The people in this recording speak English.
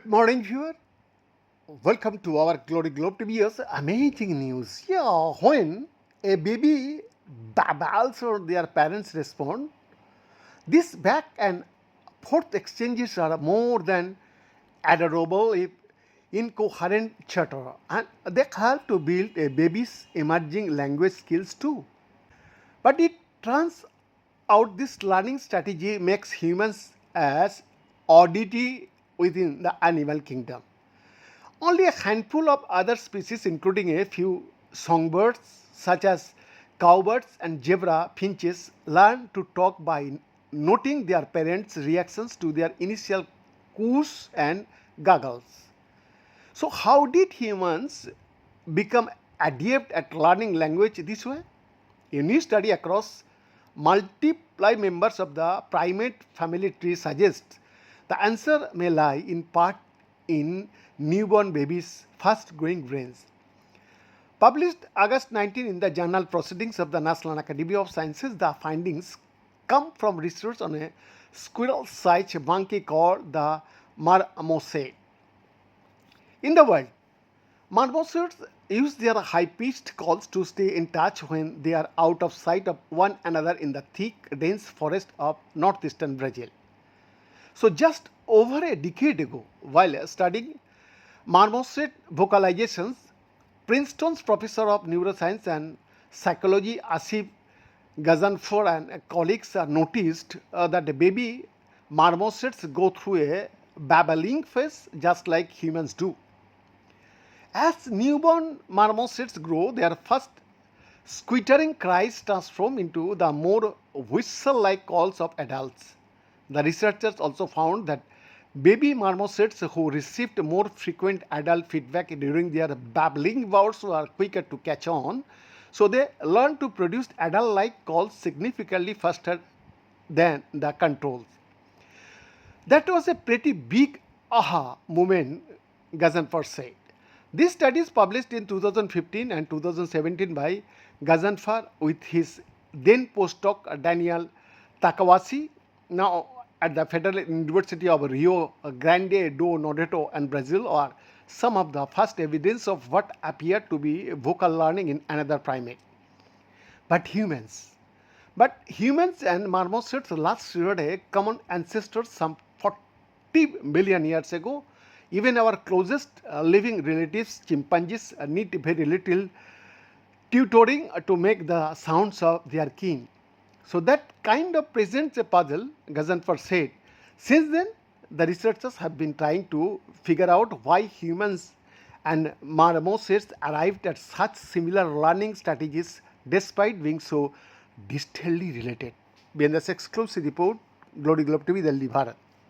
morning, viewer. Welcome to our Glory Globe TV's amazing news. Yeah, when a baby babbles or their parents respond, this back and forth exchanges are more than adorable if incoherent chatter, and they help to build a baby's emerging language skills too. But it turns out this learning strategy makes humans as oddity within the animal kingdom. Only a handful of other species, including a few songbirds such as cowbirds and zebra finches, learn to talk by noting their parents' reactions to their initial coos and guggles. So, how did humans become adept at learning language this way? A new study across multiply members of the primate family tree suggests the answer may lie in part in newborn babies' fast growing brains. Published August 19 in the journal Proceedings of the National Academy of Sciences, the findings come from research on a squirrel-sized monkey called the marmoset. In the wild, marmosets use their high-pitched calls to stay in touch when they are out of sight of one another in the thick, dense forest of northeastern Brazil. So, just over a decade ago, while studying marmoset vocalizations, Princeton's professor of neuroscience and psychology Asif Gazanfar and colleagues noticed that the baby marmosets go through a babbling phase just like humans do. As newborn marmosets grow, their first squittering cries transform into the more whistle-like calls of adults. The researchers also found that baby marmosets who received more frequent adult feedback during their babbling bouts were quicker to catch on, so they learned to produce adult-like calls significantly faster than the controls. That was a pretty big aha moment, Gazanfar said. This study is published in 2015 and 2017 by Gazanfar with his then postdoc Daniel Takawasi, now at the Federal University of Rio Grande do Norte in Brazil, are some of the first evidence of what appeared to be vocal learning in another primate. But humans. But humans and marmosets last shared a common ancestor some 40 million years ago. Even our closest living relatives, chimpanzees, need very little tutoring to make the sounds of their kin. So that kind of presents a puzzle, Gazanfar said. Since then, the researchers have been trying to figure out why humans and marmosets arrived at such similar learning strategies despite being so distantly related. BNS exclusive report, Glory Globe TV, Delhi, Bharat.